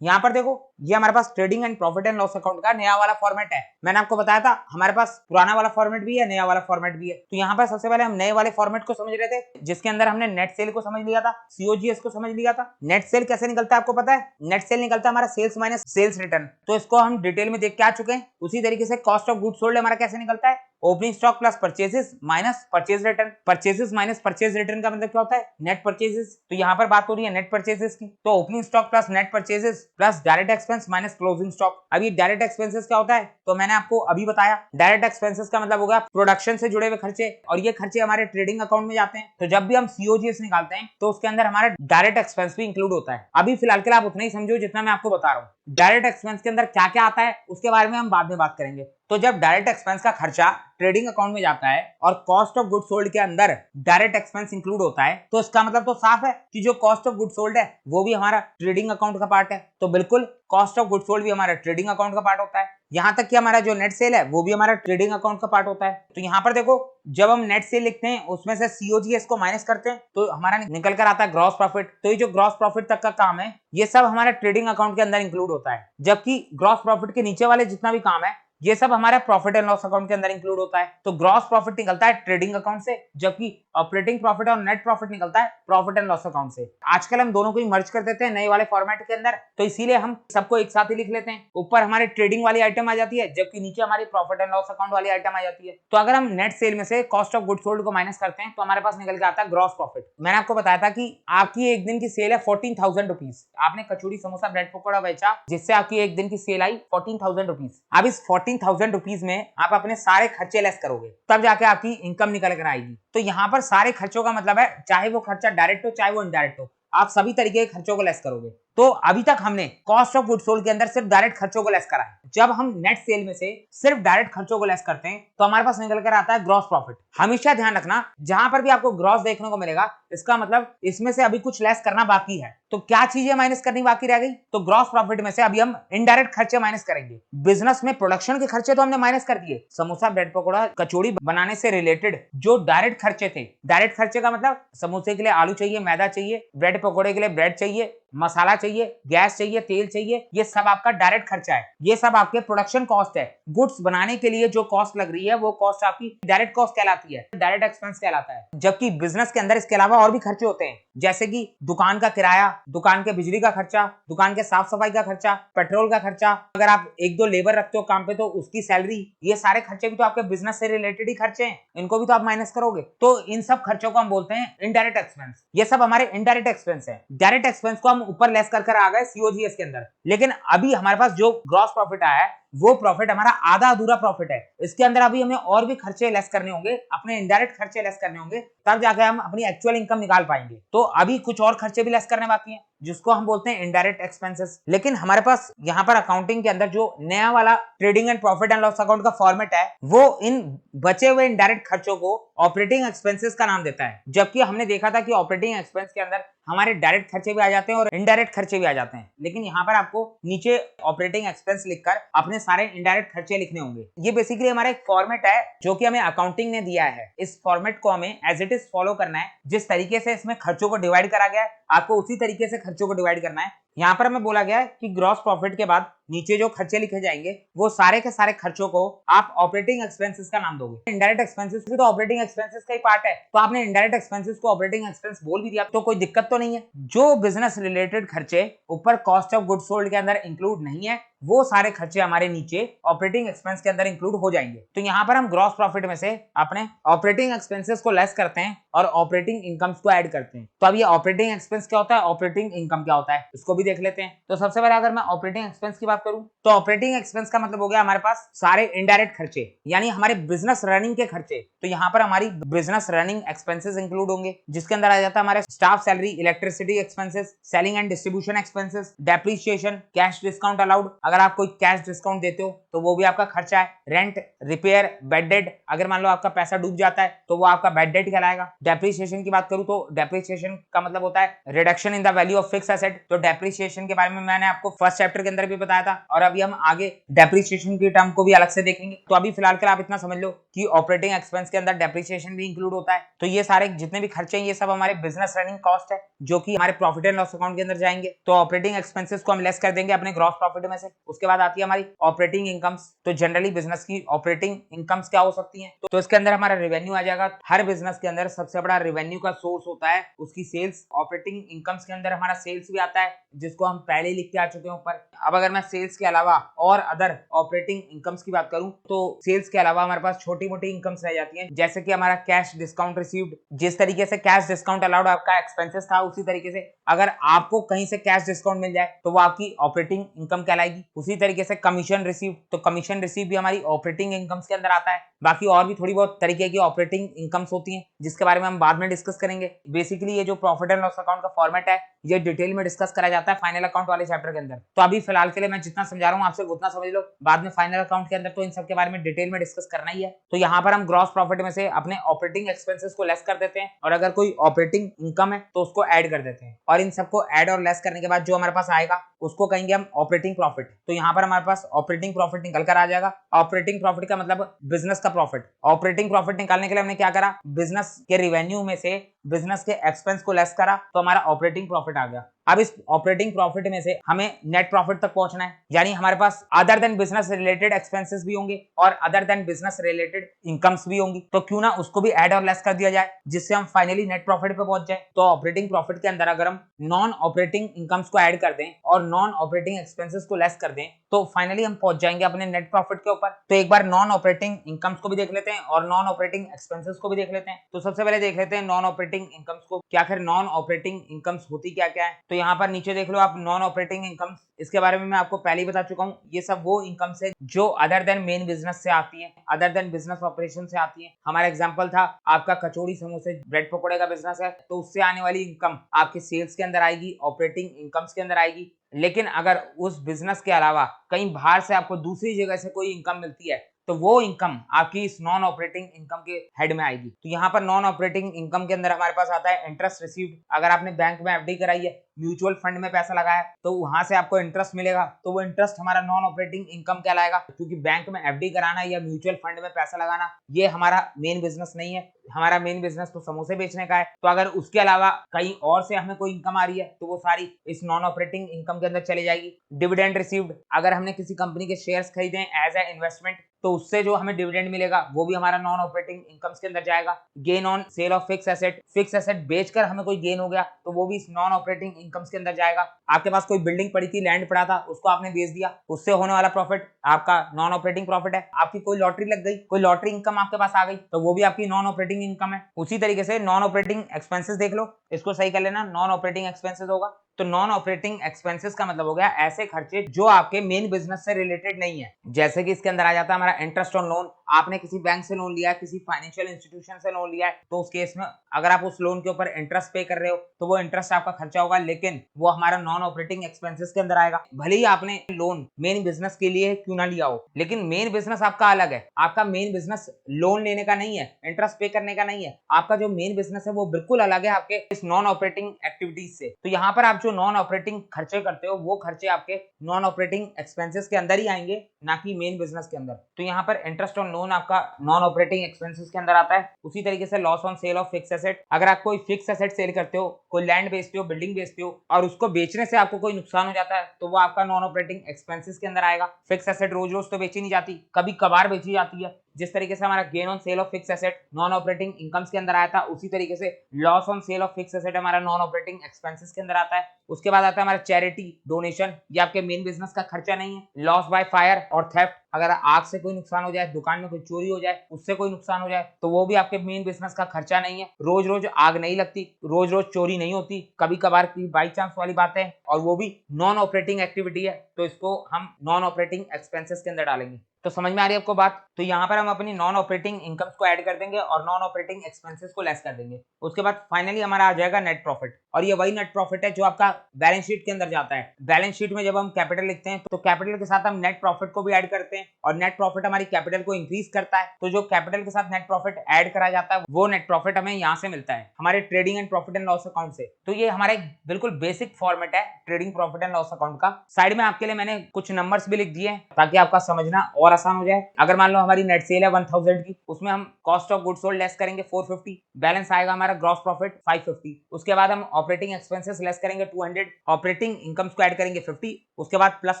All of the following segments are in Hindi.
यहाँ पर देखो ये हमारे पास trading and profit and loss account का नया वाला फॉर्मेट है। मैंने आपको बताया था हमारे पास पुराना वाला फॉर्मेट भी है, नया वाला फॉर्मेट भी है। तो यहाँ पर सबसे पहले हम नए वाले फॉर्मेट को समझ रहे थे, जिसके अंदर हमने नेट सेल को समझ लिया था, सीओजीएस को समझ लिया था। नेट सेल कैसे निकलता है आपको पता है? नेट सेल निकलता है हमारा सेल्स माइनस सेल्स रिटर्न। तो इसको हम डिटेल में देख के आ चुके हैं। उसी तरीके से कॉस्ट ऑफ गुड्स सोल्ड हमारा कैसे निकलता है? Opening stock plus purchases minus purchase return. Purchases minus purchase return का मतलब क्या होता है? Net purchases. तो यहाँ पर बात हो रही है नेट परचेजेस की। तो opening stock plus net purchases plus direct expense minus closing stock. अब ये डायरेक्ट एक्सपेंसेस क्या होता है? तो मैंने आपको अभी बताया, डायरेक्ट एक्सपेंसेस का मतलब होगा प्रोडक्शन से जुड़े हुए खर्चे, और ये खर्चे हमारे ट्रेडिंग अकाउंट में जाते हैं। तो जब भी हम सीओजीएस निकालते हैं तो उसके अंदर हमारा डायरेक्ट एक्सपेंस भी इंक्लूड होता है। अभी फिलहाल के लिए आप उतना ही समझो जितना मैं आपको बता रहा हूँ। डायरेक्ट एक्सपेंस के अंदर क्या क्या आता है उसके बारे में हम बाद में बात करेंगे। तो जब डायरेक्ट एक्सपेंस का खर्चा ट्रेडिंग अकाउंट में जाता है और कॉस्ट ऑफ गुड सोल्ड के अंदर डायरेक्ट एक्सपेंस इंक्लूड होता है, तो इसका मतलब तो साफ है कि जो कॉस्ट ऑफ गुड सोल्ड है वो भी हमारा ट्रेडिंग अकाउंट का पार्ट है। तो बिल्कुल कॉस्ट ऑफ गुड सोल्ड भी हमारा ट्रेडिंग अकाउंट का पार्ट होता है। यहाँ तक कि हमारा जो नेट सेल है वो भी हमारा ट्रेडिंग अकाउंट का पार्ट होता है। तो यहाँ पर देखो जब हम नेट सेल लिखते हैं उसमें से सीओजीएस को माइनस करते हैं तो हमारा निकल कर आता है ग्रॉस प्रॉफिट। तो ये जो ग्रॉस प्रॉफिट तक का काम है ये सब हमारा ट्रेडिंग अकाउंट के अंदर इंक्लूड होता है, जबकि ग्रॉस प्रॉफिट के नीचे वाले जितना भी काम है ये सब हमारे प्रॉफिट एंड लॉस अकाउंट के अंदर इंक्लूड होता है। तो ग्रॉस प्रॉफिट निकलता है ट्रेडिंग अकाउंट से, जबकि ऑपरेटिंग प्रॉफिट और नेट प्रॉफिट निकलता है प्रॉफिट एंड लॉस अकाउंट से। आजकल हम दोनों को ही मर्ज कर देते हैं नए वाले फॉर्मेट के अंदर, तो इसीलिए हम सबको एक साथ ही लिख लेते हैं। ऊपर हमारे ट्रेडिंग वाली आइटम आ जाती है, जबकि नीचे हमारी प्रॉफिट एंड लॉस अकाउंट वाली आइटम आ जाती है। तो अगर हम नेट सेल में से कॉस्ट ऑफ गुड सोल्ड को माइनस करते हैं तो हमारे पास निकल के आता है ग्रॉस प्रॉफिट। मैंने आपको बताया था कि आपकी एक दिन की सेल है 14,000 रुपीज। आपने कचौड़ी समोसा ब्रेड पकौड़ा बेचा जिससे आपकी एक दिन की सेल आई 14,000 रुपीज। अब इस 14,000 रुपीज में आप अपने सारे खर्चे लेस करोगे तब जाके आपकी इनकम निकल कर आएगी। तो यहाँ पर सारे खर्चों का मतलब है चाहे वो खर्चा डायरेक्ट हो चाहे वो इनडायरेक्ट हो, आप सभी तरीके के खर्चों को लेस करोगे। तो अभी तक हमने कॉस्ट ऑफ गुड सोल्ड के अंदर सिर्फ डायरेक्ट खर्चों को लेस करा है। जब हम नेट सेल में से सिर्फ डायरेक्ट खर्चों को लेस करते हैं तो हमारे पास निकल कर आता है ग्रॉस प्रॉफिट। हमेशा ध्यान रखना जहां पर भी आपको ग्रॉस देखने को मिलेगा इसका मतलब इसमें से अभी कुछ लेस करना बाकी है। तो क्या चीजें माइनस करनी बाकी रह गई? तो ग्रॉस प्रॉफिट में से अभी हम इनडायरेक्ट खर्चे माइनस करेंगे। बिजनेस में प्रोडक्शन के खर्चे तो हमने माइनस कर दिए, समोसा ब्रेड पकौड़ा कचौड़ी बनाने से रिलेटेड जो डायरेक्ट खर्चे थे। डायरेक्ट खर्चे का मतलब समोसे के लिए आलू चाहिए, मैदा चाहिए, ब्रेड पकौड़े के लिए ब्रेड चाहिए, मसाला चाहिए, गैस चाहिए, तेल चाहिए, ये सब आपका डायरेक्ट खर्चा है। ये सब आपके प्रोडक्शन कॉस्ट है। गुड्स बनाने के लिए जो कॉस्ट लग रही है वो कॉस्ट आपकी डायरेक्ट कॉस्ट कहलाती है, डायरेक्ट एक्सपेंस कहलाता है। जबकि बिजनेस के अंदर इसके अलावा और भी खर्चे होते हैं, जैसे कि दुकान का किराया, दुकान के बिजली का खर्चा, दुकान के साफ सफाई का खर्चा, पेट्रोल का खर्चा, अगर आप एक दो लेबर रखते हो काम पे तो उसकी सैलरी, ये सारे खर्चे भी तो आपके बिजनेस से रिलेटेड ही खर्चे हैं, इनको भी तो आप माइनस करोगे। तो इन सब खर्चों को हम बोलते हैं इनडायरेक्ट एक्सपेंस। ये सब हमारे इनडायरेक्ट एक्सपेंस है। डायरेक्ट एक्सपेंस को हम ऊपर लेस कर आ गए सीओजीएस के अंदर, लेकिन अभी हमारे पास जो ग्रॉस प्रॉफिट आया है वो प्रॉफिट हमारा आधा अधूरा प्रॉफिट है। इसके अंदर अभी हमें और भी खर्चे लेस करने होंगे, अपने इनडायरेक्ट खर्चे लेस करने होंगे, तब जाके हम अपनी एक्चुअल इनकम निकाल पाएंगे। तो अभी कुछ और खर्चे भी लेस करने बाकी हैं जिसको हम बोलते हैं इनडायरेक्ट एक्सपेंसेस। लेकिन हमारे पास यहाँ पर अकाउंटिंग के अंदर जो नया वाला trading and profit and loss account का फॉर्मेट है वो इन बचे हुए इनडायरेक्ट खर्चों को ऑपरेटिंग एक्सपेंसेस का नाम देता है। जबकि हमने देखा था कि ऑपरेटिंग एक्सपेंस के अंदर हमारे डायरेक्ट खर्चे भी आ जाते हैं और इनडायरेक्ट खर्चे भी आ जाते हैं, लेकिन यहाँ पर आपको नीचे ऑपरेटिंग एक्सपेंस लिखकर अपने सारे इनडायरेक्ट खर्चे लिखने होंगे। ये बेसिकली हमारा एक फॉर्मेट है जो कि हमें अकाउंटिंग ने दिया है। इस फॉर्मेट को हमें एज इट इज फॉलो करना है। जिस तरीके से इसमें खर्चों को डिवाइड करा गया है आपको उसी तरीके से खर्चों को डिवाइड करना है। यहाँ पर हमें बोला गया है कि ग्रॉस प्रॉफिट के बाद नीचे जो खर्चे लिखे जाएंगे वो सारे के सारे खर्चों को आप ऑपरेटिंग एक्सपेंसेस का नाम दोगे। इनडायरेक्ट एक्सपेंसेस भी तो ऑपरेटिंग एक्सपेंसेस का ही पार्ट है, तो आपने इनडायरेक्ट एक्सपेंसेस को ऑपरेटिंग एक्सपेंस बोल भी दिया तो कोई दिक्कत तो नहीं है। जो बिजनेस रिलेटेड खर्चे ऊपर कॉस्ट ऑफ गुड्स सोल्ड के अंदर इंक्लूड नहीं है वो सारे खर्चे हमारे नीचे ऑपरेटिंग एक्सपेंस के अंदर इंक्लूड हो जाएंगे। तो यहाँ पर हम ग्रॉस प्रॉफिट में से अपने ऑपरेटिंग एक्सपेंसेस को लेस करते हैं और ऑपरेटिंग इनकम्स को ऐड करते हैं। तो अब ये ऑपरेटिंग एक्सपेंस क्या होता है, ऑपरेटिंग इनकम क्या होता है, इसको भी देख लेते हैं। तो सबसे पहले अगर मैं ऑपरेटिंग एक्सपेंस की बात करूं तो ऑपरेटिंग एक्सपेंस का मतलब हो गया हमारे पास सारे इनडायरेक्ट खर्चे, यानी हमारे बिजनेस रनिंग के खर्चे। तो यहाँ पर हमारी बिजनेस रनिंग एक्सपेंसेस इंक्लूड होंगे जिसके अंदर आ जाता है हमारे staff salary, electricity expenses, selling and distribution expenses, depreciation, cash discount allowed, अगर आप कोई कैश डिस्काउंट देते हो तो वो भी आपका खर्चा है, रेंट, रिपेयर, बेड डेट, अगर मान लो आपका पैसा डूब जाता है तो वो आपका बेड डेट कहलाएगा। डेप्रिसिएशन की बात करूं तो डेप्रिसिएशन का मतलब होता है reduction in the value of fix asset. तो डेप्रिसिएशन डेप्रिसिएशन के बारे में मैंने आपको फर्स्ट चैप्टर के अंदर भी बताया था और अभी हम आगे डेप्रिसिएशन की टर्म को भी अलग से देखेंगे। तो अभी फिलहाल के लिए आप इतना समझ लो कि ऑपरेटिंग एक्सपेंस के अंदर डेप्रिसिएशन भी इंक्लूड होता है। तो ये सारे जितने भी खर्चे हैं ये सब हमारे बिजनेस रनिंग कॉस्ट है जो कि हमारे प्रॉफिट एंड लॉस अकाउंट के अंदर जाएंगे। तो ऑपरेटिंग एक्सपेंसेस को हम लेस कर देंगे अपने ग्रॉस प्रॉफिट में से। उसके बाद आती है हमारी ऑपरेटिंग इनकम्स। तो जनरली बिजनेस की ऑपरेटिंग इनकम्स क्या हो सकती हैं? तो इसके अंदर हमारा रेवेन्यू आ जाएगा। हर बिजनेस के अंदर सबसे बड़ा रेवेन्यू का सोर्स होता है उसकी सेल्स। ऑपरेटिंग इनकम्स के अंदर हमारा सेल्स भी आता है जिसको हम पहले ही लिख के आ चुके हैं ऊपर। अब अगर मैं सेल्स के अलावा और अदर ऑपरेटिंग इनकम्स की बात करूं तो सेल्स के अलावा हमारे पास छोटी मोटी इनकम्स रह जाती हैं, जैसे कि हमारा कैश डिस्काउंट रिसीव्ड। जिस तरीके से कैश डिस्काउंट अलाउड आपका एक्सपेंसेस था उसी तरीके से अगर आपको कहीं से कैश डिस्काउंट मिल जाए तो वो आपकी ऑपरेटिंग इनकम कहलाएगी। उसी तरीके से कमीशन रिसीव, तो कमीशन रिसीव भी हमारी ऑपरेटिंग इनकम्स के अंदर आता है। बाकी और भी थोड़ी बहुत तरीके की ऑपरेटिंग इनकम्स होती हैं जिसके बारे में हम बाद में डिस्कस करेंगे। बेसिकली ये जो प्रॉफिट एंड लॉस अकाउंट का फॉर्मेट है ये डिटेल में डिस्कस करा जाता है फाइनल अकाउंट वाले चैप्टर के अंदर। तो अभी फिलहाल के लिए मैं जितना समझा रहा हूँ आपसे उतना समझ लो, बाद में फाइनल अकाउंट के अंदर तो इन सब के बारे में डिटेल में डिस्कस करना ही है। तो यहाँ पर हम ग्रॉस प्रॉफिट में से अपने ऑपरेटिंग एक्सपेंसेस को लेस कर देते हैं और अगर कोई ऑपरेटिंग इनकम है तो उसको ऐड कर देते हैं और इन सबको ऐड और लेस करने के बाद जो हमारे पास आएगा उसको कहेंगे हम ऑपरेटिंग प्रॉफिट। तो यहाँ पर हमारे पास ऑपरेटिंग प्रॉफिट निकल कर आ जाएगा। ऑपरेटिंग प्रॉफिट का मतलब बिजनेस का प्रॉफिट। ऑपरेटिंग प्रॉफिट निकालने के लिए हमने क्या करा, बिजनेस के रेवेन्यू में से बिजनेस के एक्सपेंस को लेस करा तो हमारा ऑपरेटिंग प्रॉफिट आ गया। अब इस ऑपरेटिंग प्रॉफिट में से हमें नेट प्रॉफिट तक पहुंचना है, यानी हमारे पास other than business related expenses भी होंगे और other than business related incomes भी होंगी। तो क्यों ना उसको भी ऐड और लेस कर दिया जाए जिससे हम फाइनली नेट प्रॉफिट पे पहुंच जाए। तो ऑपरेटिंग प्रॉफिट के अंदर अगर हम नॉन ऑपरेटिंग इनकम्स को ऐड कर दें और नॉन ऑपरेटिंग एक्सपेंसेस को लेस कर दें तो फाइनली हम पहुंच जाएंगे अपने नेट प्रॉफिट के ऊपर। तो एक बार नॉन ऑपरेटिंग इनकम्स को भी देख लेते हैं और नॉन ऑपरेटिंग एक्सपेंसेस को भी देख लेते हैं। तो सबसे पहले देख लेते हैं नॉन ऑपरेटिंग इनकम्स को। क्या आखिर नॉन ऑपरेटिंग इनकम्स होती क्या क्या है? तो यहाँ पर नीचे देख लो आप नॉन ऑपरेटिंग इनकम्स, इसके बारे में मैं आपको पहले ही बता चुका हूँ। ये सब वो इनकम्स है जो अदर देन मेन बिजनेस से आती है, अदर देन बिजनेस ऑपरेशन से आती है। हमारा एग्जांपल था आपका कचौड़ी समोसे ब्रेड पकोड़े का बिजनेस है तो उससे आने वाली इनकम आपके सेल्स के अंदर आएगी, ऑपरेटिंग इनकम्स के अंदर आएगी। लेकिन अगर उस बिजनेस के अलावा कहीं बाहर से आपको दूसरी जगह से कोई इनकम मिलती है तो वो इनकम आपकी इस नॉन ऑपरेटिंग इनकम के हेड में आएगी। तो यहाँ पर नॉन ऑपरेटिंग इनकम के अंदर हमारे पास आता है इंटरेस्ट रिसीव्ड। अगर आपने बैंक में एफडी कराई है, म्यूचुअल फंड में पैसा लगाया तो वहां से आपको इंटरेस्ट मिलेगा तो वो इंटरेस्ट हमारा नॉन ऑपरेटिंग इनकम कहलाएगा। क्योंकि बैंक में एफडी कराना या म्यूचुअल फंड में पैसा लगाना ये हमारा मेन बिजनेस नहीं है। हमारा मेन बिजनेस तो समोसे बेचने का है। तो अगर उसके अलावा कहीं और से हमें कोई इनकम आ रही है तो वो सारी इस नॉन ऑपरेटिंग इनकम के अंदर चली जाएगी। डिविडेंड रिसीव्ड, अगर हमने किसी कंपनी के शेयर्स खरीदे एज ए इन्वेस्टमेंट तो उससे जो हमें डिविडेंड मिलेगा वो भी हमारा नॉन ऑपरेटिंग इनकम्स के अंदर जाएगा। Gain on sale of fix asset, fix asset बेचकर हमें कोई गेन हो गया तो वो भी इस नॉन ऑपरेटिंग इनकम्स के अंदर जाएगा। आपके पास कोई बिल्डिंग पड़ी थी, लैंड पड़ा था, उसको आपने बेच दिया, उससे होने वाला प्रॉफिट आपका नॉन ऑपरेटिंग प्रॉफिट है। आपकी कोई लॉटरी लग गई, कोई लॉटरी इनकम आपके पास आ गई तो वो भी आपकी नॉन ऑपरेटिंग इनकम है। उसी तरीके से नॉन ऑपरेटिंग एक्सपेंसेस देख लो, इसको सही कर लेना, नॉन ऑपरेटिंग एक्सपेंसेस होगा। तो नॉन ऑपरेटिंग एक्सपेंसेस का मतलब हो गया ऐसे खर्चे जो आपके मेन बिजनेस से रिलेटेड नहीं है। जैसे कि इसके अंदर आ जाता है हमारा इंटरेस्ट ऑन लोन। आपने किसी बैंक से लोन लिया है, किसी फाइनेंशियल इंस्टीट्यूशन से लोन लिया है तो उस केस में अगर आप उस लोन के ऊपर इंटरेस्ट पे कर रहे हो तो वो इंटरेस्ट आपका खर्चा होगा, लेकिन वो हमारा नॉन ऑपरेटिंग एक्सपेंसेस के अंदर आएगा। भले ही आपने लोन मेन बिजनेस के लिए क्यों ना लिया हो, लेकिन मेन बिजनेस आपका अलग है। आपका मेन बिजनेस लोन लेने का नहीं है, इंटरेस्ट पे करने का नहीं है। आपका जो मेन बिजनेस है वो बिल्कुल अलग है आपके इस नॉन ऑपरेटिंग एक्टिविटीज से। तो यहाँ पर आप जो नॉन ऑपरेटिंग खर्चे करते हो वो खर्चे आपके नॉन ऑपरेटिंग एक्सपेंसेस के अंदर ही आएंगे, ना कि मेन बिजनेस के अंदर। तो यहाँ पर इंटरेस्ट ऑन लोन आपका नॉन ऑपरेटिंग एक्सपेंसेस के अंदर आता है। उसी तरीके से loss on sale of fix asset, अगर आप कोई फिक्स एसेट सेल करते हो, कोई लैंड बेचते हो, बिल्डिंग बेचते हो और उसको बेचने से आपको कोई नुकसान हो जाता है तो वो आपका नॉन ऑपरेटिंग एक्सपेंसेस के अंदर आएगा। फिक्स एसेट रोज रोज तो बेची नहीं जाती, कभी कभार बेची जाती है। जिस तरीके से हमारा gain on sale of fix asset non operating incomes के अंदर आया था, उसी तरीके से loss on sale of fix asset हमारा नॉन ऑपरेटिंग एक्सपेंसेस के अंदर आता है। उसके बाद आता है हमारा चैरिटी डोनेशन, ये आपके मेन बिजनेस का खर्चा नहीं है। लॉस बाय फायर और थेफ्ट, अगर आग से कोई नुकसान हो जाए, दुकान में कोई चोरी हो जाए, उससे कोई नुकसान हो जाए तो वो भी आपके मेन बिजनेस का खर्चा नहीं है। रोज रोज आग नहीं लगती, रोज रोज चोरी नहीं होती, कभी कभार की बाई चांस वाली बात है और वो भी नॉन ऑपरेटिंग एक्टिविटी है तो इसको हम नॉन ऑपरेटिंग एक्सपेंसेस के अंदर डालेंगे। तो समझ में आ रही है आपको बात? तो यहाँ पर हम अपनी नॉन ऑपरेटिंग इनकम्स को ऐड कर देंगे और नॉन ऑपरेटिंग एक्सपेंसेस को लेस कर देंगे। उसके बाद फाइनली हमारा आ जाएगा नेट प्रॉफिट। और ये वही नेट प्रॉफिट है जो आपका बैलेंस शीट के अंदर जाता है। बैलेंस शीट में जब हम कैपिटल लिखते हैं तो कैपिटल के साथ हम नेट प्रॉफिट को भी ऐड करते हैं और नेट प्रॉफिट हमारी कैपिटल को इंक्रीज करता है। तो जो कैपिटल के साथ नेट प्रॉफिट ऐड करा जाता है वो नेट प्रॉफिट हमें यहाँ से मिलता है हमारे trading and profit and loss account से। तो ये हमारा एक बिल्कुल बेसिक फॉर्मेट है trading profit and loss account का। साइड में आपके लिए मैंने कुछ नंबर्स भी लिख दिए हैं ताकि आपका समझना और आसान हो जाए। अगर मान लो हमारी नेट सेल है 1000 की, उसमें हम cost of goods sold less करेंगे 450, बैलेंस आएगा हमारा ग्रॉस प्रॉफिट 550। उसके बाद हम ऑपरेटिंग एक्सपेंसेस लेस करेंगे 200, ऑपरेटिंग इनकम्स को ऐड करेंगे 50। उसके बाद प्लस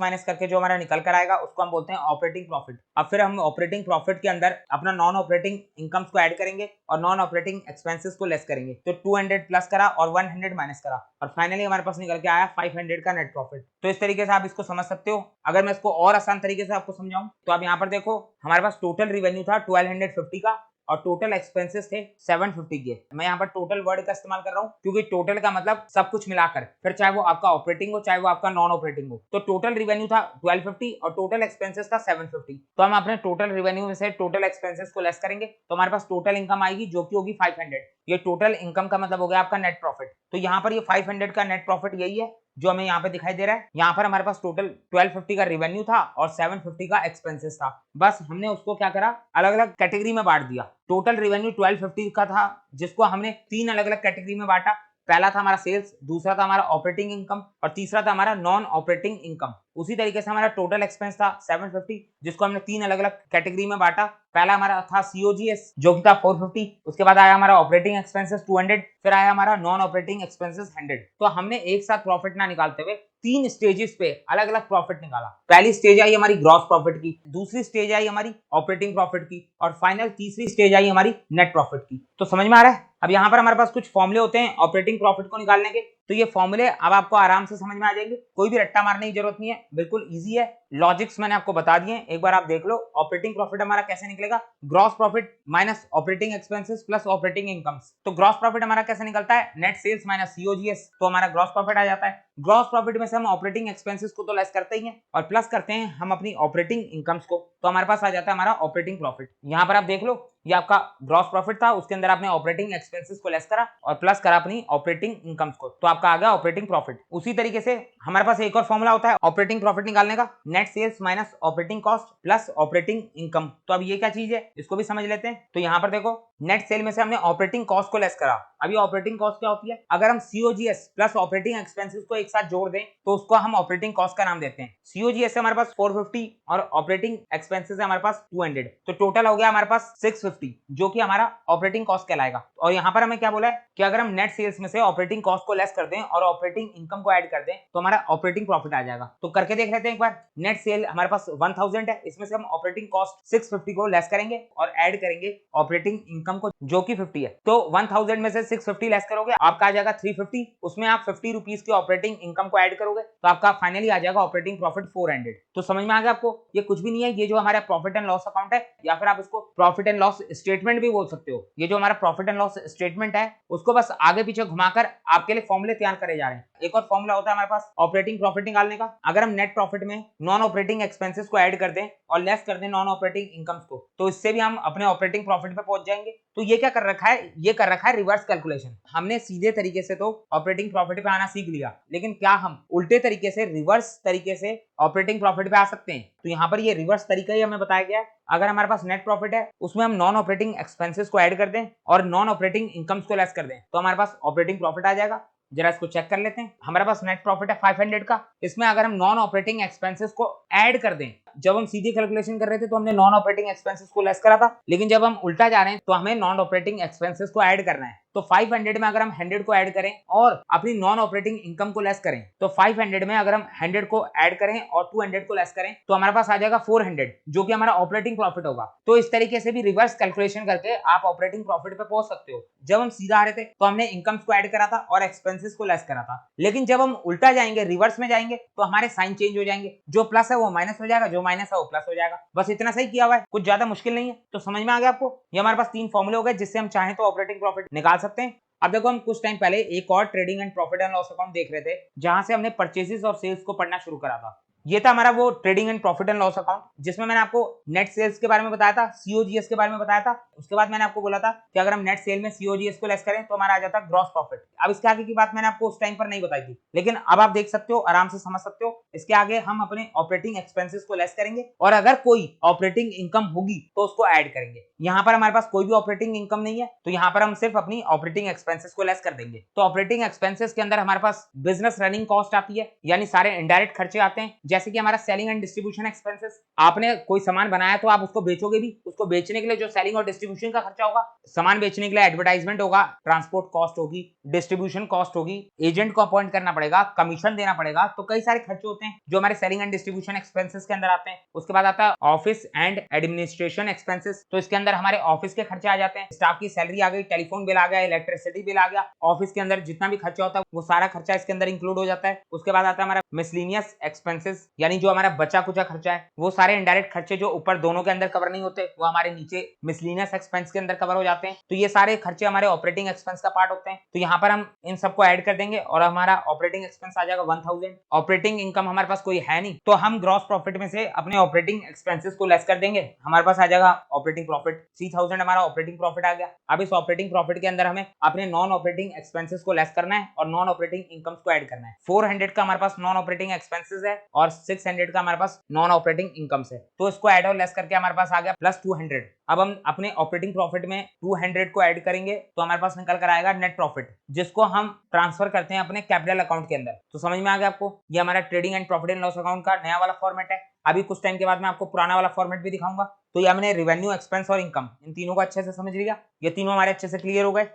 माइनस करके जो हमारा निकल कर आएगा उसको हम बोलते हैं ऑपरेटिंग प्रॉफिट। अब फिर हम ऑपरेटिंग प्रॉफिट के अंदर अपना नॉन ऑपरेटिंग इनकम्स को ऐड करेंगे और नॉन ऑपरेटिंग एक्सपेंसेस को लेस करेंगे। तो 200 प्लस करा और 100 माइनस करा और फाइनली हमारे पास निकल के आया 500 का नेट प्रॉफिट। तो इस तरीके से आप इसको समझ सकते हो। अगर मैं इसको और आसान तरीके से आपको समझाऊं तो आप यहाँ पर देखो, हमारे पास टोटल रिवेन्यू था 1250 का और टोटल एक्सपेंसेस थे 750 के। मैं यहाँ पर टोटल वर्ड का इस्तेमाल कर रहा हूँ क्योंकि टोटल का मतलब सब कुछ मिलाकर, फिर चाहे वो आपका ऑपरेटिंग हो चाहे वो आपका नॉन ऑपरेटिंग हो। तो टोटल रिवेन्यू था 1250 और टोटल एक्सपेंसेस था 750। तो हम अपने टोटल रिवेन्यू में से टोटल एक्सपेंसेस को लेस करेंगे तो हमारे पास टोटल इनकम आएगी जो कि होगी 500। ये टोटल इनकम का मतलब हो गया आपका नेट प्रॉफिट। तो यहाँ पर ये 500 का नेट प्रॉफिट यही है जो हमें यहाँ पे दिखाई दे रहा है। यहाँ पर हमारे पास टोटल 1250 का रिवेन्यू था और 750 का एक्सपेंसेस था। बस हमने उसको क्या करा, अलग अलग कैटेगरी में बांट दिया। टोटल रिवेन्यू 1250 का था जिसको हमने 3 अलग अलग कैटेगरी में बांटा। पहला था हमारा सेल्स, दूसरा था हमारा ऑपरेटिंग इनकम और तीसरा था हमारा नॉन ऑपरेटिंग इनकम। उसी तरीके से हमारा टोटल एक्सपेंस था 750 जिसको हमने 3 अलग अलग कैटेगरी में बांटा। पहला हमारा था सीओजीएस जो कि था 450, उसके बाद आया हमारा ऑपरेटिंग एक्सपेंसेस 200, फिर आया हमारा नॉन ऑपरेटिंग एक्सपेंसेस 100। तो हमने एक साथ प्रॉफिट ना निकालते हुए 3 स्टेजेस पे अलग अलग प्रॉफिट निकाला। पहली स्टेज आई हमारी ग्रॉस प्रॉफिट की, दूसरी स्टेज आई हमारी ऑपरेटिंग प्रॉफिट की और फाइनल तीसरी स्टेज आई हमारी नेट प्रॉफिट की। तो समझ में आ रहा है। अब यहाँ पर हमारे पास कुछ फॉर्मूले होते हैं ऑपरेटिंग प्रॉफिट को निकालने के। तो ये फॉर्मूले अब आपको आराम से समझ में आ जाएंगे, कोई भी रट्टा मारने की जरूरत नहीं है, बिल्कुल इजी है। लॉजिक्स मैंने आपको बता दिए, एक बार आप देख लो। ऑपरेटिंग प्रॉफिट हमारा कैसे निकलेगा, gross profit minus operating expenses plus operating incomes. तो ग्रॉस प्रॉफिट हमारा कैसे निकलता है, नेट सेल्स माइनस सीओजीएस, तो हमारा ग्रॉस प्रॉफिट आ जाता है। ग्रॉस प्रॉफिट में से हम ऑपरेटिंग एक्सपेंसेस को तो लेस करते ही हैं और प्लस करते हैं हम अपनी ऑपरेटिंग इनकम्स को, तो हमारे पास आ जाता है हमारा ऑपरेटिंग प्रॉफिट। यहाँ पर आप देख लो, ये आपका ग्रॉस प्रॉफिट था, उसके अंदर आपने ऑपरेटिंग एक्सपेंसेस को लेस करा और प्लस करा अपनी ऑपरेटिंग इनकम्स को, तो आपका आ गया ऑपरेटिंग प्रॉफिट। उसी तरीके से हमारे पास एक और फॉर्मूला होता है ऑपरेटिंग प्रॉफिट निकालने का, net sales minus operating cost plus operating income. तो अब ये क्या चीज है इसको भी समझ लेते हैं। तो यहाँ पर देखो, नेट सेल में से हमने ऑपरेटिंग कॉस्ट को लेस करा। अभी ऑपरेटिंग कॉस्ट क्या होती है, अगर हम सीओजीएस प्लस ऑपरेटिंग एक्सपेंसेस को एक साथ जोड़ दें तो उसको हम ऑपरेटिंग कॉस्ट का नाम देते हैं। सीओजीएस हमारे पास 450 और ऑपरेटिंग एक्सपेंसेस है हमारे पास 200, तो टोटल हो गया हमारे पास 650 जो कि हमारा ऑपरेटिंग कॉस्ट कहलाएगा। और यहाँ पर हमें क्या बोला है कि अगर हम नेट सेल्स में से ऑपरेटिंग कॉस्ट को लेस कर दें और ऑपरेटिंग इनकम को ऐड कर दें तो हमारा ऑपरेटिंग प्रॉफिट आ जाएगा। तो करके देख लेते हैं एक बार। नेट सेल हमारे पास 1000 है, इसमें से हम ऑपरेटिंग कॉस्ट 650 को लेस करेंगे और ऐड करेंगे ऑपरेटिंग इनकम को जो कि 50 है। तो 1000 में से 650 लेस करोगे आपका आ जाएगा 350, उसमें आप 50 रुपीज की ऑपरेटिंग इनकम को ऐड करोगे तो आपका फाइनली आ जाएगा ऑपरेटिंग प्रॉफिट 400। तो समझ में आ गया आपको, ये कुछ भी नहीं है, ये जो हमारा प्रॉफिट एंड लॉस अकाउंट है या फिर आप इसको प्रॉफिट एंड लॉस स्टेटमेंट भी बोल सकते हो। ये जो हमारा प्रॉफिट एंड लॉस स्टेटमेंट है उसको बस आगे पीछे घुमाकर आपके लिए फॉर्मूले तैयार करे जा रहे हैं। एक और फॉर्मूला होता है हमारे पास ऑपरेटिंग प्रॉफिट निकालने का, अगर हम नेट प्रॉफिट में नॉन ऑपरेटिंग एक्सपेंसेस को ऐड कर दें और लेस कर दें नॉन ऑपरेटिंग इनकम्स को, तो इससे भी हम अपने ऑपरेटिंग प्रॉफिट पे पहुंच जाएंगे। तो ये क्या कर रखा है, ये कर रखा है रिवर्स कैलकुलेशन। हमने सीधे तरीके से तो ऑपरेटिंग प्रॉफिट पे आना सीख लिया, लेकिन क्या हम उल्टे तरीके से रिवर्स तरीके से ऑपरेटिंग प्रॉफिट पे आ सकते हैं? तो यहाँ पर ये रिवर्स तरीका ही हमें बताया गया है। अगर हमारे पास नेट प्रॉफिट है उसमें हम नॉन ऑपरेटिंग एक्सपेंसेस को ऐड कर दें और नॉन ऑपरेटिंग इनकम्स को लेस कर दें तो हमारे पास ऑपरेटिंग प्रॉफिट आ जाएगा। जरा इसको चेक कर लेते हैं। हमारे पास नेट प्रॉफिट है 500 का, इसमें अगर हम नॉन ऑपरेटिंग एक्सपेंसेस को ऐड कर दें, जब हम सीधी कैलकुलेशन कर रहे थे तो हमने नॉन ऑपरेटिंग एक्सपेंसेस को लेस करा था, लेकिन जब हम उल्टा जा रहे हैं तो हमें नॉन ऑपरेटिंग एक्सपेंसेस को ऐड करना है। तो 500 में अगर हम 100 को ऐड करें और अपनी नॉन ऑपरेटिंग इनकम को लेस करें तो 500 में अगर हम 100 को ऐड करें और 200 को लेस करें तो हमारे पास आ जाएगा 400 जो कि हमारा ऑपरेटिंग प्रॉफिट होगा। तो इस तरीके से भी रिवर्स कैलकुलेशन करके आप ऑपरेटिंग प्रॉफिट पे पहुंच सकते हो। जब हम सीधा आ रहे थे तो हमने इनकम्स को ऐड करा था और एक्सपेंसेस को लेस करा था, लेकिन जब हम उल्टा जाएंगे, रिवर्स में जाएंगे तो हमारे साइन चेंज हो जाएंगे, जो प्लस है वो माइनस हो जाएगा, जो माइनस है वो प्लस हो जाएगा। बस इतना सही किया हुआ है, कुछ ज्यादा मुश्किल नहीं है। तो समझ में आ गया आपको, ये हमारे पास 3 फॉर्मूले हो गए जिससे हम चाहें तो ऑपरेटिंग प्रॉफिट निकाल सकते हैं। अब देखो, हम कुछ टाइम पहले एक और trading and profit and loss account देख रहे थे जहां से हमने परचेजेस और सेल्स को पढ़ना शुरू करा था। ये था हमारा वो trading and profit and loss account, जिसमें मैंने आपको नेट सेल्स के बारे में बताया था, सीओजीएस के बारे में बताया था। उसके बाद मैंने आपको बोला था कि अगर हम नेट सेल में सीओजीएस को लेस करें तो हमारा आ जाता है ग्रॉस प्रॉफिट। अब इसके आगे की बात मैंने आपको उस टाइम पर नहीं बताई थी, लेकिन अब आप देख सकते हो, आराम से समझ सकते हो। इसके आगे हम अपने ऑपरेटिंग एक्सपेंसेस को लेस करेंगे और अगर कोई ऑपरेटिंग इनकम होगी तो उसको ऐड करेंगे। यहाँ पर हमारे पास कोई भी ऑपरेटिंग इनकम नहीं है, तो यहाँ पर हम सिर्फ अपनी ऑपरेटिंग एक्सपेंसेस को लेस कर देंगे। तो ऑपरेटिंग एक्सपेंसेस के अंदर हमारे पास बिजनेस रनिंग कॉस्ट आती है, यानी सारे इनडायरेक्ट खर्चे आते हैं, जैसे कि हमारा सेलिंग एंड डिस्ट्रीब्यूशन एक्सपेंसेस। आपने कोई सामान बनाया तो आप उसको बेचोगे भी, उसको बेचने के लिए जो सेलिंग और डिस्ट्रीब्यूशन का खर्चा होगा, सामान बेचने के लिए एडवर्टाइजमेंट होगा, ट्रांसपोर्ट कॉस्ट होगी, डिस्ट्रीब्यूशन कॉस्ट होगी, एजेंट को अपॉइंट करना पड़ेगा, कमीशन देना पड़ेगा। तो कई सारे खर्चे होते हैं जो हमारे सेलिंग एंड डिस्ट्रीब्यूशन एक्सपेंसेस के अंदर आते हैं। उसके बाद आता है ऑफिस एंड एडमिनिस्ट्रेशन एक्सपेंसेस, तो इसके अंदर हमारे ऑफिस के खर्चे आ जाते हैं, स्टाफ की सैलरी आ गई, टेलीफोन बिल आ गया, इलेक्ट्रिसिटी बिल आ गया, ऑफिस के अंदर जितना भी खर्चा होता है वो सारा खर्चा इसके अंदर इंक्लूड हो जाता है। उसके बाद आता है हमारा मिसलिनियस एक्सपेंसेस, यानी जो हमारा बचा कुचा खर्चा है, वो सारे इनडायरेक्ट खर्चे जो ऊपर दोनों के अंदर कवर नहीं होते वो हमारे नीचे मिसलिनियस एक्सपेंस के अंदर कवर हो जाते हैं। तो ये सारे खर्चे हमारे ऑपरेटिंग एक्सपेंस का पार्ट होते हैं। तो यहाँ पर हम इन सबको ऐड कर देंगे और हमारा ऑपरेटिंग एक्सपेंस आ जाएगा 1000। ऑपरेटिंग इनकम हमारे पास कोई है नहीं, तो हम ग्रॉस प्रॉफिट में से अपने ऑपरेटिंग एक्सपेंसेस को लेस कर देंगे, हमारे पास आ जाएगा ऑपरेटिंग प्रॉफिट 3000। हमारा ऑपरेटिंग प्रॉफिट आ गया। अब इस ऑपरेटिंग प्रॉफिट के अंदर हमें अपने नॉन ऑपरेटिंग एक्सपेंसेस को लेस करना है और नॉन ऑपरेटिंग इनकम्स को ऐड करना है। 400 का हमारे पास नॉन ऑपरेटिंग एक्सपेंसेस है और 600 का हमारे पास नॉन ऑपरेटिंग इनकम्स है, तो इसको ऐड और लेस करके हमारे पास आ गया प्लस 200। अब हम अपने ऑपरेटिंग प्रॉफिट में 200 को ऐड करेंगे तो हमारे पास निकल कर आएगा नेट प्रॉफिट, जिसको हम ट्रांसफर करते हैं अपने कैपिटल अकाउंट के अंदर। तो समझ में आ गया आपको, ये हमारा trading and profit and loss account का नया वाला फॉर्मेट है। अभी कुछ टाइम के बाद मैं आपको पुराना वाला फॉर्मेट भी दिखाऊंगा। तो ये हमने रेवेन्यू, एक्सपेंस और इनकम, इन तीनों को अच्छे से समझ लिया। ये तीनों हमारे अच्छे से क्लियर हो गए।